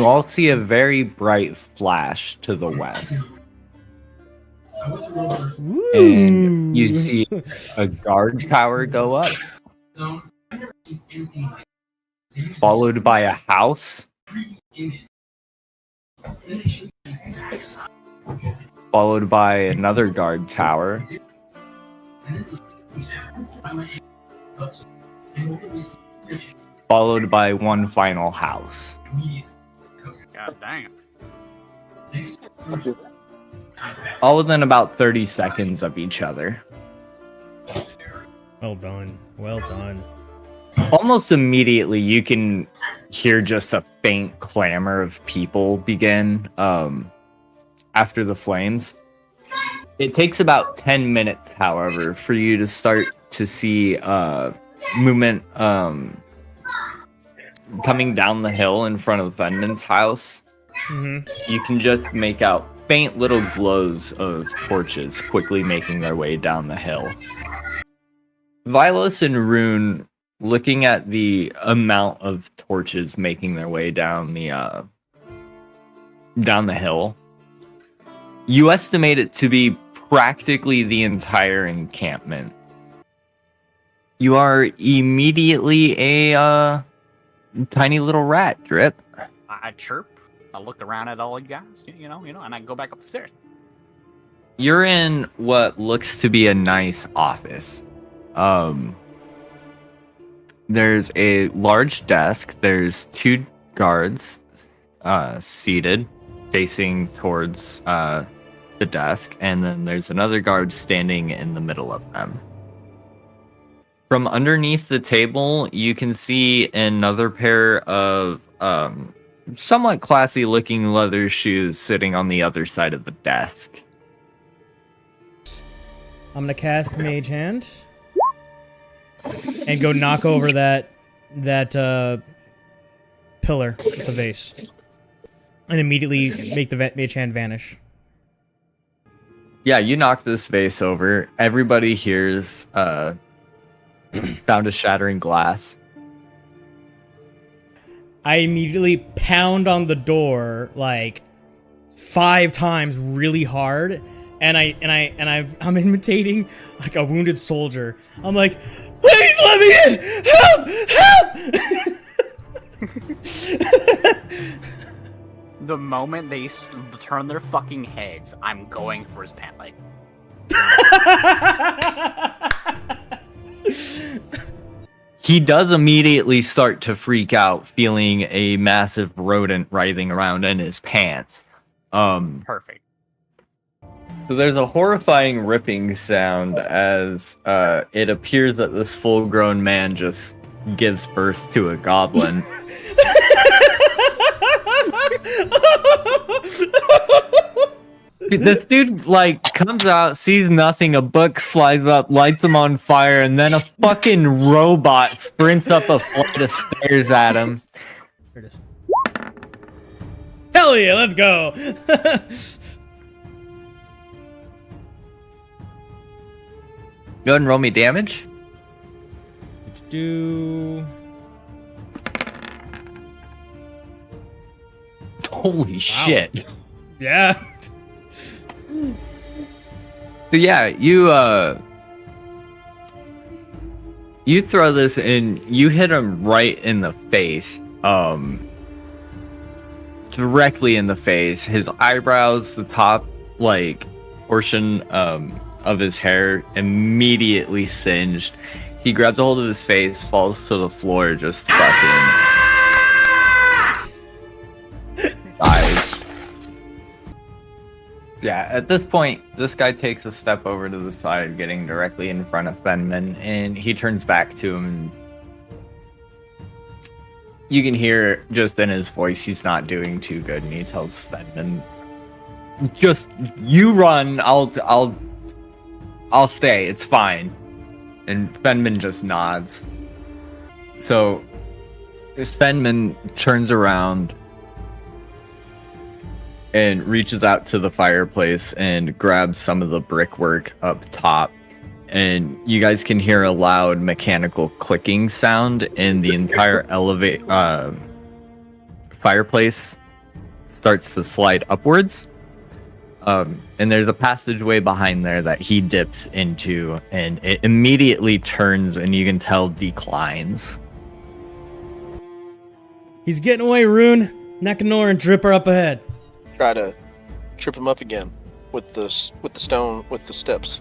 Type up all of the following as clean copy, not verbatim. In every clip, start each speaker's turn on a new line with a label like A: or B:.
A: You all see a very bright flash to the west.
B: Ooh.
A: And you see a guard tower go up, followed by a house, followed by another guard tower, followed by one final house.
C: God damn.
A: All within about 30 seconds of each other.
B: Well done. Well done.
A: Almost immediately, you can hear just a faint clamor of people begin after the flames. It takes about 10 minutes, however, for you to start to see movement coming down the hill in front of Fenman's house.
B: Mm-hmm.
A: You can just make out faint little glows of torches quickly making their way down the hill. Vilos and Rune, looking at the amount of torches making their way down the hill, you estimate it to be practically the entire encampment. You are immediately a tiny little rat, Drip.
C: I chirp. I look around at all you guys, you know, and I go back up the stairs.
A: You're in what looks to be a nice office. There's a large desk. There's two guards seated facing towards the desk, and then there's another guard standing in the middle of them. From underneath the table, you can see another pair of somewhat classy looking leather shoes sitting on the other side of the desk.
B: I'm gonna cast Mage Hand and go knock over that pillar with the vase, and immediately make the Mage Hand vanish.
A: Yeah, you knock this vase over. Everybody hears sound of shattering glass.
B: I immediately pound on the door like 5 times really hard, and I'm imitating like a wounded soldier. I'm like, please let me in! Help! Help!
C: The moment they turn their fucking heads, I'm going for his pant leg.
A: He does immediately start to freak out, feeling a massive rodent writhing around in his pants.
C: Perfect.
A: So there's a horrifying ripping sound as it appears that this full-grown man just gives birth to a goblin. This dude, like, comes out, sees nothing, a book flies up, lights him on fire, and then a fucking robot sprints up a flight of stairs at him.
B: There it is. Hell yeah, let's go!
A: Go ahead and roll me damage.
B: Let's do...
A: Holy shit.
B: Yeah.
A: So yeah, you throw this and you hit him right in the face. Directly in the face. His eyebrows, the top like portion of his hair immediately singed. He grabs a hold of his face, falls to the floor, just fucking dies. Yeah, at this point, this guy takes a step over to the side, getting directly in front of Fenman, and he turns back to him. And you can hear just in his voice he's not doing too good, and he tells Fenman, "Just you run. I'll stay. It's fine." And Fenman just nods. So Fenman turns around and reaches out to the fireplace and grabs some of the brickwork up top. And you guys can hear a loud mechanical clicking sound, and the entire fireplace starts to slide upwards. And there's a passageway behind there that he dips into, and it immediately turns, and you can tell declines.
B: He's getting away, Rune. Nakanor and Drip are up ahead.
D: Try to trip him up again with the stone, with the steps.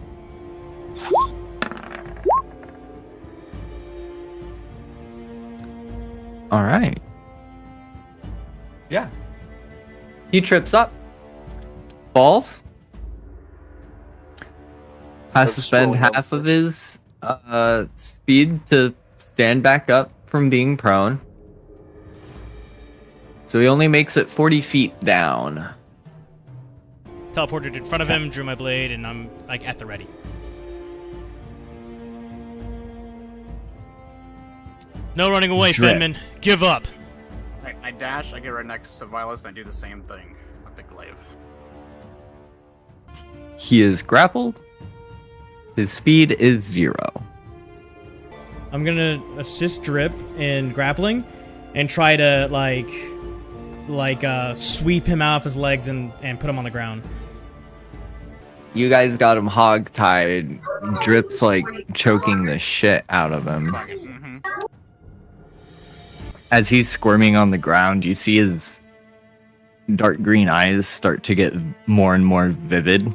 A: All right. Yeah. He trips up, falls, has to spend half of his speed to stand back up from being prone. So he only makes it 40 feet down.
B: Teleported in front of him, drew my blade, and I'm like at the ready. No running away, Fenman. Give up.
C: I dash, I get right next to Violet, and I do the same thing with the glaive.
A: He is grappled. His speed is 0.
B: I'm gonna assist Drip in grappling and try to like sweep him off his legs and put him on the ground.
A: You guys got him hog-tied. Drip's like choking the shit out of him. As he's squirming on the ground, you see his dark green eyes start to get more and more vivid.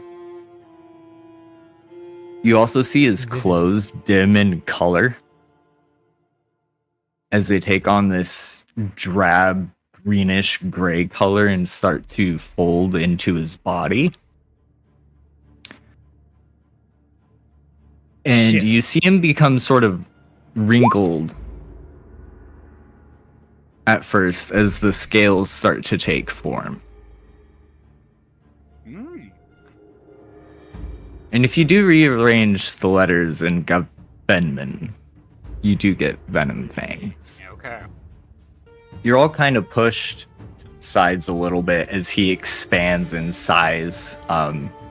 A: You also see his clothes dim in color as they take on this drab, greenish gray color and start to fold into his body. And you see him become sort of wrinkled at first as the scales start to take form. And if you do rearrange the letters in Fenman, you do get Venom Fang.
C: Okay.
A: You're all kind of pushed to the sides a little bit as he expands in size,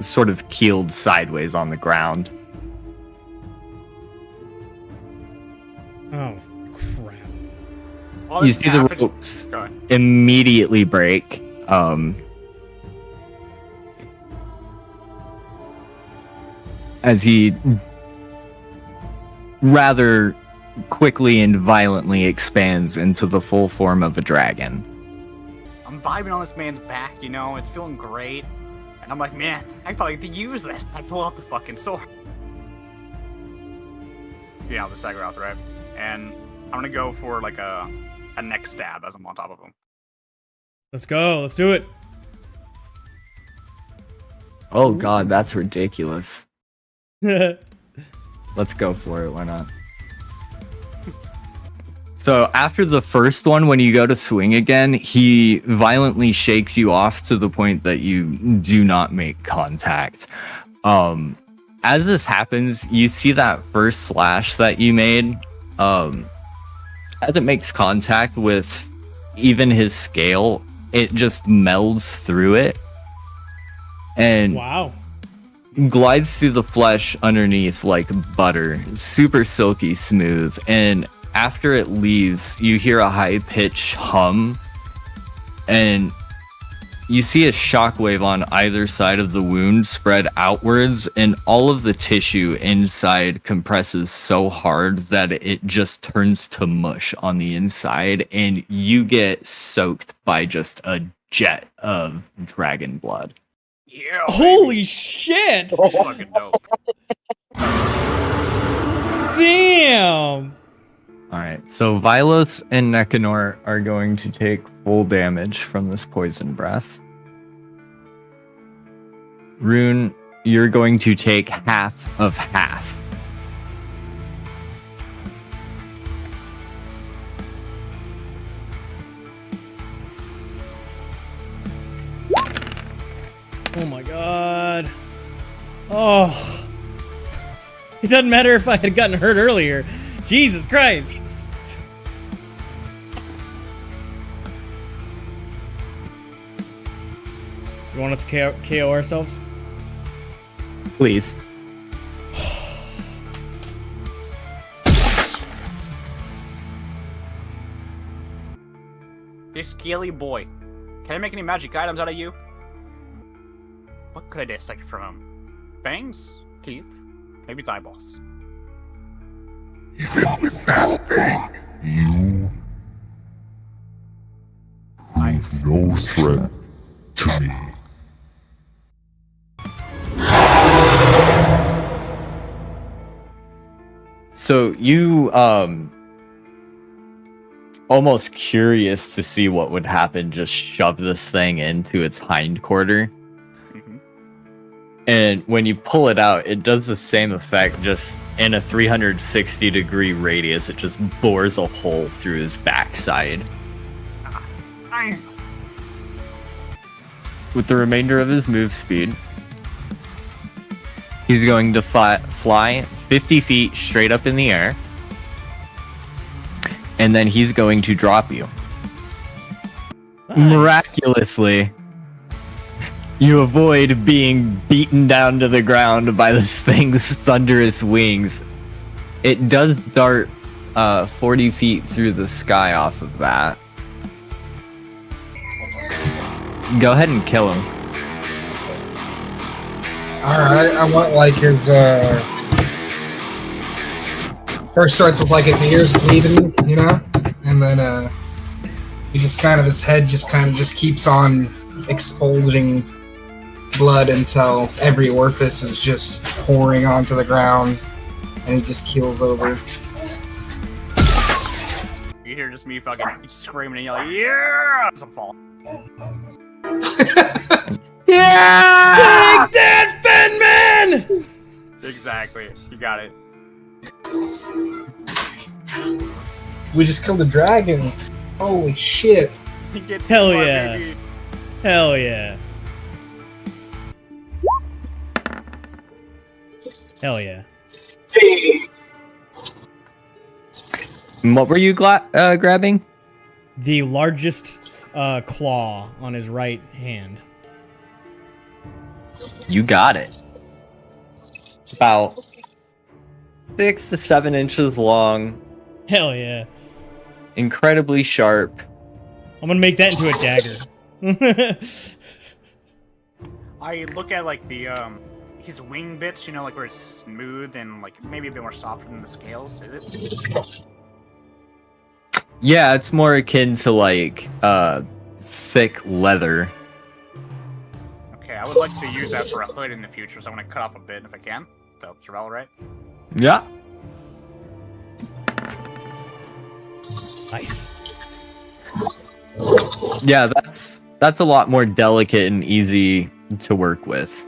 A: sort of keeled sideways on the ground.
B: Oh, crap.
C: While
A: You
C: this
A: see the
C: happened-
A: ropes
C: Go ahead.
A: immediately break. As he rather quickly and violently expands into the full form of a dragon.
C: I'm vibing on this man's back, you know, it's feeling great. And I'm like, man, I probably could use this. I pull out the fucking sword. You know, the Sagrath, right? And I'm gonna go for like a neck stab as I'm on top of him.
B: Let's go. Let's do it.
A: Oh god, that's ridiculous. Let's go for it, why not? So after the first one, when you go to swing again, he violently shakes you off to the point that you do not make contact. As this happens, you see that first slash that you made, as it makes contact with even his scale, it just melds through it and
B: Wow.
A: glides through the flesh underneath like butter, super silky smooth. And after it leaves, you hear a high-pitched hum, and you see a shockwave on either side of the wound spread outwards, and all of the tissue inside compresses so hard that it just turns to mush on the inside, and you get soaked by just a jet of dragon blood.
C: Yeah.
B: Holy shit!
C: Fucking dope.
B: Damn!
A: Alright, so Vilos and Nekanor are going to take full damage from this poison breath. Rune, you're going to take half of half.
B: Oh my god. Oh. It doesn't matter if I had gotten hurt earlier. Jesus Christ. You want us to KO ourselves?
A: Please.
C: This scaly boy Can I make any magic items out of you? What could I dissect from him? Fangs? Teeth? Maybe it's eyeballs.
E: Even with that thing, you prove no threat to me.
A: So you almost curious to see what would happen, just shove this thing into its hind quarter.
C: Mm-hmm.
A: And when you pull it out, it does the same effect, just in a 360-degree radius. It just bores a hole through his backside. With the remainder of his move speed, he's going to fly 50 feet straight up in the air. And then he's going to drop you.
B: Nice.
A: Miraculously, you avoid being beaten down to the ground by this thing's thunderous wings. It does dart 40 feet through the sky off of that. Go ahead and kill him.
F: Alright, I want like his first starts with like his ears bleeding, you know? And then he just kind of, his head just keeps on expulsing blood until every orifice is just pouring onto the ground and he just keels over.
C: You hear just me fucking screaming and yelling, yeah! Some fall.
A: Yeah!
B: Take that, Fenman!
C: Exactly. You got it.
F: We just killed a dragon. Holy shit.
C: Get
B: Hell
C: smart,
B: yeah.
C: baby.
B: Hell yeah. Hell yeah.
A: And what were you grabbing?
B: The largest claw on his right hand.
A: You got it. It's about 6 to 7 inches long,
B: Hell yeah.
A: incredibly sharp.
B: I'm gonna make that into a dagger.
C: I look at like the his wing bits, you know, like where it's smooth and like maybe a bit more softer than the scales, is it?
A: Yeah, it's more akin to like thick leather.
C: Okay, I would like to use that for a hood in the future, so I'm gonna cut off a bit if I can. So, Sorrel, right?
A: Yeah.
B: Nice.
A: Yeah, that's a lot more delicate and easy to work with.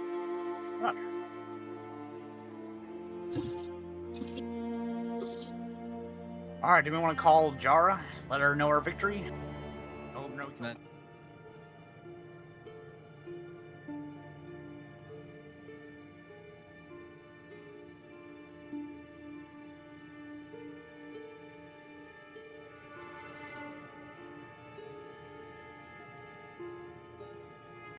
C: Alright, do we want to call Jara? Let her know our victory? Oh, no, we can't.